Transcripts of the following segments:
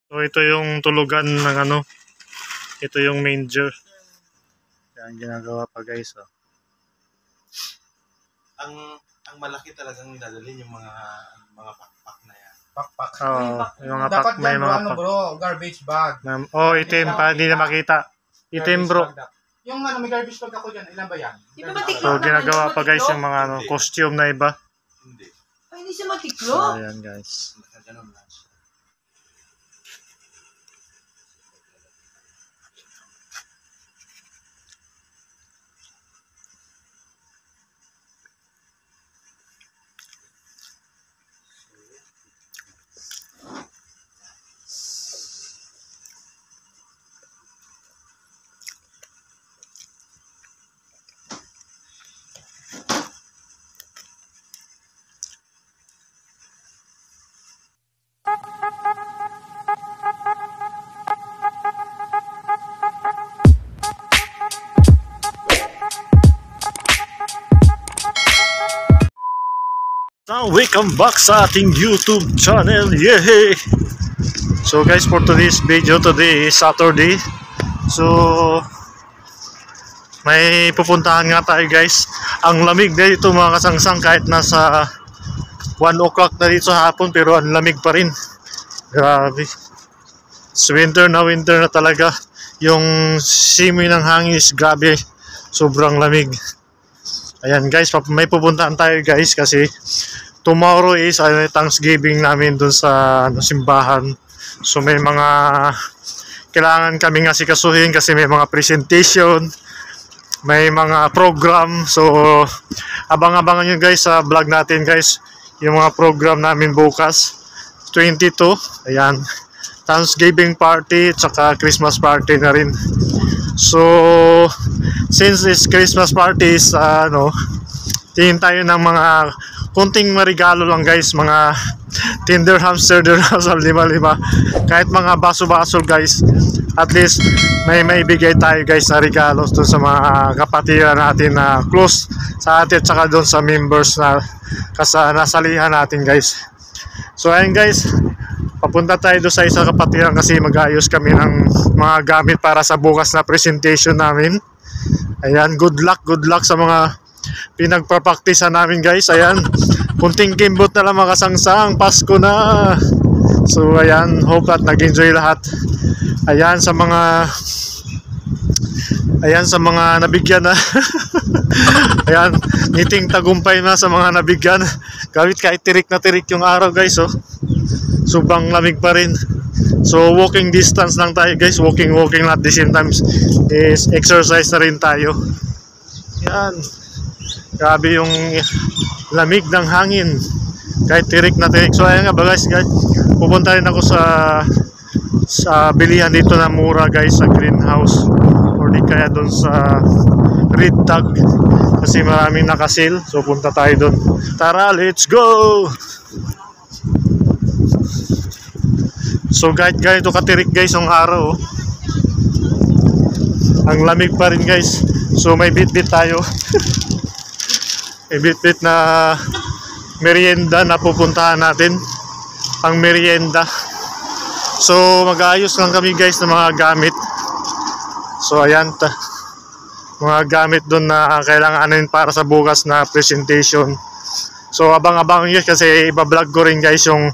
So ito yung tulugan ng ano, ito yung manger. Yan ginagawa pa guys. Oh. Ang malaki talagang dadalhin yung mga pakpak na yan. Pakpak. Yung mga dapat may yan, mga ano bro, garbage bag. Itim pa, hindi na makita. Itim bro. Yung ano, may garbage bag ako dyan, ilan ba yan? So ginagawa pa guys yung mga ano, costume na iba. Hindi. Ay, hindi siya matiklop. So, ayan guys. Ganun lang siya. So, welcome back sa ating YouTube channel. Yay! So guys, for today's video, today is Saturday. So may pupuntahan nga tayo guys. Ang lamig na dito mga kasangsang, kahit nasa 1 o'clock na dito sa hapon, pero ang lamig pa rin. Grabe. So winter na talaga. Yung simoy ng hangin is grabe. Sobrang lamig. Ayan guys, may pupuntahan tayo guys kasi tomorrow is Thanksgiving namin dun sa simbahan. So may mga kailangan kaming asikasuhin kasi may mga presentation, may mga program. So abang-abangan nyo guys sa vlog natin guys, yung mga program namin bukas 22. Ayan, Thanksgiving party tsaka Christmas party na rin. So since this Christmas party is tingin tayo ng mga kunting marigalo lang guys, mga Tinder hamster, lima-lima, kahit mga baso-baso guys, at least may maibigay tayo guys na regalo doon sa mga kapatiran natin na close sa atin, tsaka doon sa members na nasalihan natin guys. So ayun guys, papunta tayo doon sa isang kapatiran kasi mag-ayos kami ng mga gamit para sa bukas na presentation namin. Ayan, good luck sa mga pinagpapaktisan namin guys. Ayan, kunting kimbot na lang mga kasangsang, Pasko na. So ayan, hope that nag-enjoy lahat. Ayan sa mga nabigyan na. Ayan, ngiting tagumpay na sa mga nabigyan. Kahit tirik na tirik yung araw guys, oh. Sobrang lamig pa rin. So walking distance lang tayo guys, walking at the same time is exercise na rin tayo. Yan, grabe yung lamig ng hangin, kahit tirik na tirik. So ayan nga ba guys, pupunta rin ako sa bilihan dito na mura guys, sa greenhouse or di kaya doon sa Red Tag kasi maraming nakasil. So punta tayo doon, tara let's go. So ganito katirik guys ang araw, oh. Ang lamig pa rin guys. So may bit-bit tayo. May bit-bit na merienda na pupuntahan natin, pang merienda. So mag-aayos lang kami guys ng mga gamit. So ayan, mga gamit doon na kailanganin para sa bukas na presentation. So abang-abang yun kasi iba-vlog ko rin guys yung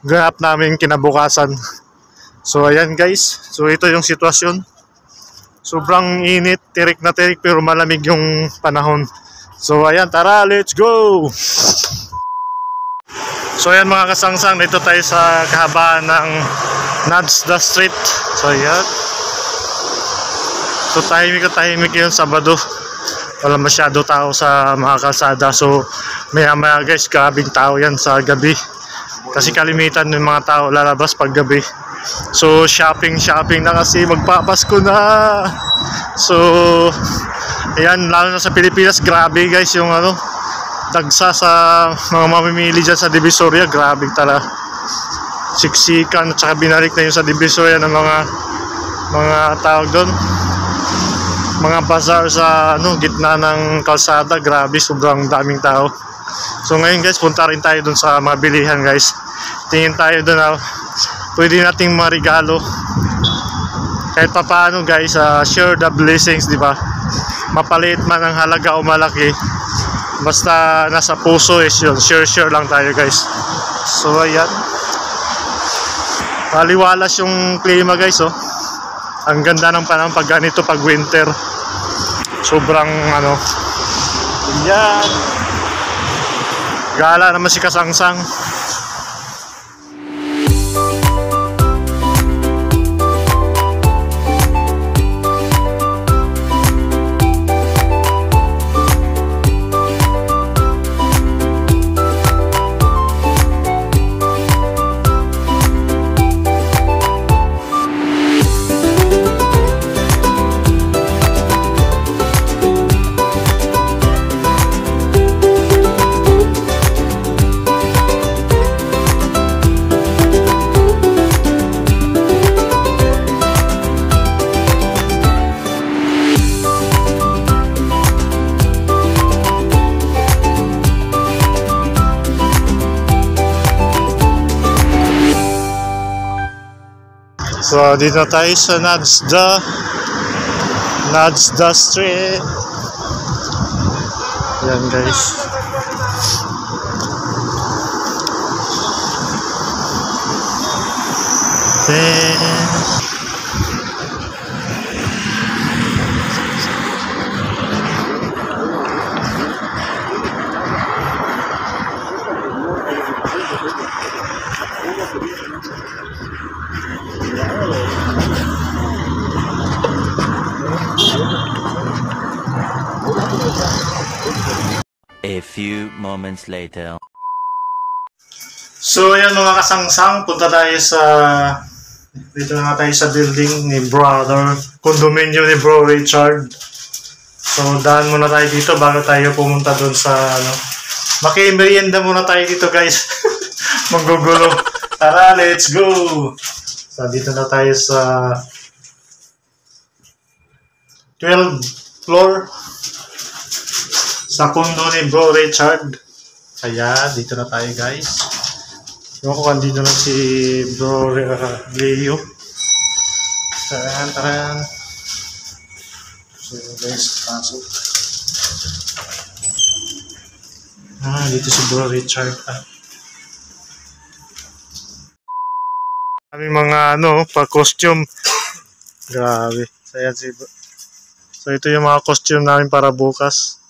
ganap namin kinabukasan. So ayan guys, so ito yung sitwasyon. Sobrang init, tirik na tirik, pero malamig yung panahon. So ayan, tara let's go. So ayan mga kasangsang, dito tayo sa kahabaan ng Nadsda Street. So ayan, so tahimik yung Sabado, wala masyado tao sa mga kalsada. So maya guys, grabing tao yan sa gabi kasi kalimitan ng mga tao lalabas pag gabi. So shopping na kasi magpapasko na. So ayan, lalo na sa Pilipinas, grabe guys yung dagsa sa mga mamimili dyan sa Divisoria. Grabe talaga, siksikan at saka binalik na yung sa Divisoria ng mga tawag doon, mga bazaar sa gitna ng kalsada. Grabe, sobrang daming tao. So ngayon guys, punta rin tayo dun sa mga bilihan guys. Tingin tayo dun pwede nating marigalo. Kahit pa paano guys, share the blessings, di ba? Mapaliit man ang halaga o malaki, basta nasa puso is yun, share lang tayo guys. So ayan, paliwalas yung klima guys, oh. Ang ganda ng panahon pag ganito, pag winter. Sobrang ano, yan. Gala naman si Kasangsang. So dito tayo sa Nadzda Street. Yan guys. A few moments later. So ayan mga kasangsang, punta tayo sa dito na tayo sa building ni brother, condominium ni bro Richard. So daan muna tayo dito bago tayo pumunta doon sa ano. Maki-merienda muna tayo dito guys. Manggugulo. Tara, let's go. So dito na tayo sa 12th floor sa condo ni bro Richard. Ayan, dito na tayo guys. Yung ako andito na si bro Leo. Taran. So guys, pasok. Dito si bro Richard. Kami mga pa-costume. Grabe. So ito yung mga costume namin para bukas.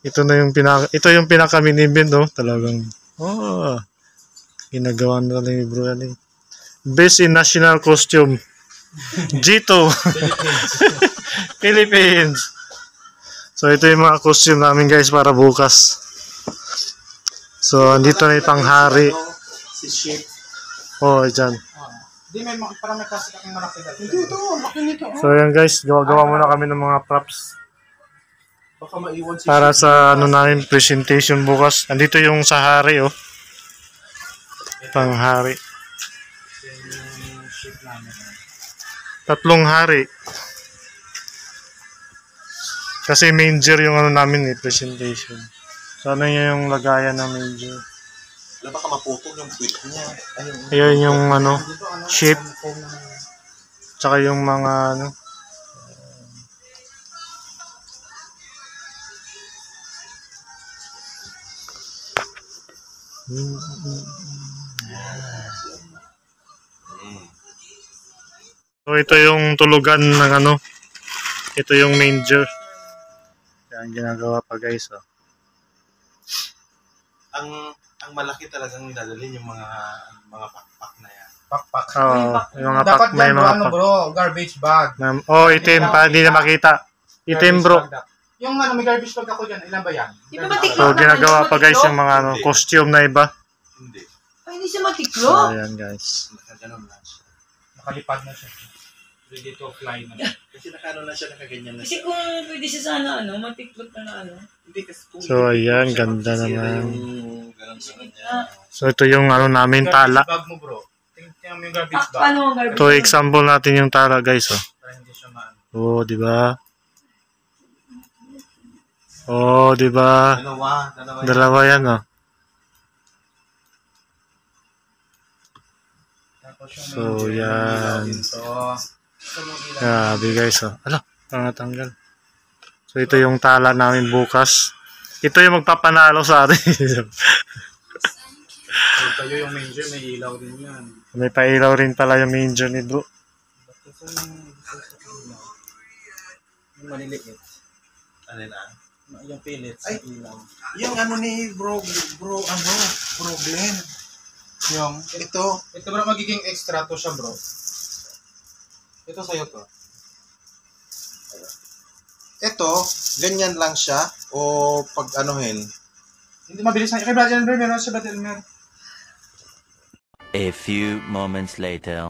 Ito yung pinaka-minibin, no? Talagang ginagawa na lang ni bro yan. Best in national costume. Gito. Philippines. So ito yung mga costume namin guys para bukas. So andito na yung panghari. Si Chef. Dyan. Hindi, parang may kasi akong malaki dati. Ito, laki nito. So yan guys, gawa muna kami ng mga props Baka maiwan si para Chef. sa namin presentation bukas. Andito yung sa hari, panghari. Yung shape namin. 3 hari. Kasi manger yung namin presentation. Sana yung lagayan ng manger. Alam baka maputol yung quit niya. Ayun yung shape. Tsaka yung mga So ito yung tulugan ng ito yung manger. Yan ginagawa pa guys. Ang malaki talagang dadalhin yung mga pakpak na yan. Pakpak. Yung mga Dapat may yan mga bro, garbage bag. itim pa, hindi na makita. Itim bro. Yung may garbage bag ako dyan, ilan ba yan? Di ba matiklop So ginagawa pa guys yung mga costume na iba. Hindi. Ay, hindi siya So matiklop. ayan guys. Nakaganon lang siya. Nakalipad na siya. Ready to fly na. Kasi nakano na siya, nakaganyan na Kasi siya. kung pwede siya sana, matiklop na Hindi kasi kung So ayan, siya ganda masisira naman. yung ganun sa kanya. So ito yung namin tala. Garbage bag mo bro. Tingnan mo yung garbage bag. Paano ang garbage? Ito example natin yung tala guys. Para hindi siya maano. Di ba? Di ba? Dalawa. Dalawa yan Tapos yung So, may yan. ilaw dito. Ito yung ilaw. Grabe guys, oh. Ala, natanggal. So, ito yung tala namin bukas. Ito yung magpapanalo sa atin. So, tayo yung manger, may ilaw din yan. May pailaw rin pala yung manger ni bro. Ito yung maliliit. Ano na? Yung pellets, Ay. ilaw. Yung ano ni bro Glenn. Yung, Ito. ito bro, magiging extra to siya bro. Ito sa'yo to. Ito, ganyan lang siya o pag anuhin. Hindi mabilis na. Kay Brad Elmer, meron siya Brad Elmer. A few moments later.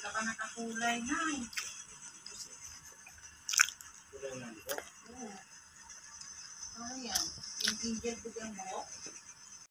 Wala ka nakakulay na eh. Oo. Ano yan? Yung Indian bugang mo?